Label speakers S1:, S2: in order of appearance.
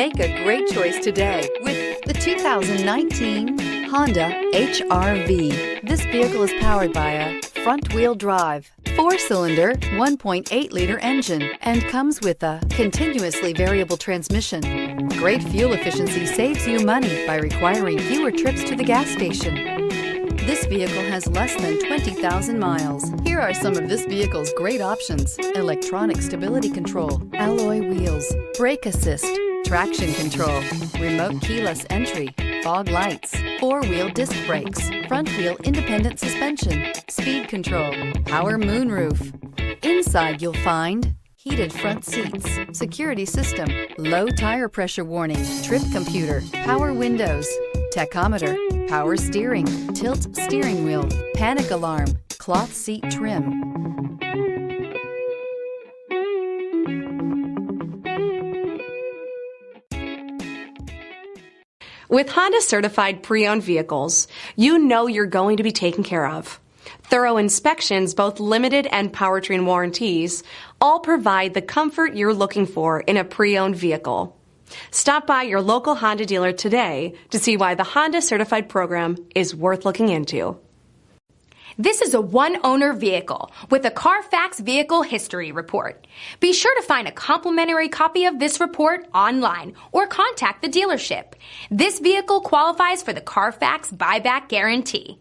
S1: Make a great choice today with the 2019 Honda HR-V. This vehicle is powered by a front-wheel drive, 4-cylinder, 1.8-liter engine, and comes with a continuously variable transmission. Great fuel efficiency saves you money by requiring fewer trips to the gas station. This vehicle has less than 20,000 miles. Here are some of this vehicle's great options: electronic stability control, alloy wheels, brake assist, traction control, remote keyless entry, fog lights, 4-wheel disc brakes, front-wheel independent suspension, speed control, power moonroof. Inside you'll find heated front seats, security system, low tire pressure warning, trip computer, power windows, tachometer, power steering, tilt steering wheel, panic alarm, cloth seat trim.
S2: With Honda certified pre-owned vehicles, you know you're going to be taken care of. Thorough inspections, both limited and powertrain warranties, all provide the comfort you're looking for in a pre-owned vehicle. Stop by your local Honda dealer today to see why the Honda Certified program is worth looking into.
S3: This is a one-owner vehicle with a CARFAX Vehicle History Report. Be sure to find a complimentary copy of this report online or contact the dealership. This vehicle qualifies for the CARFAX Buyback Guarantee.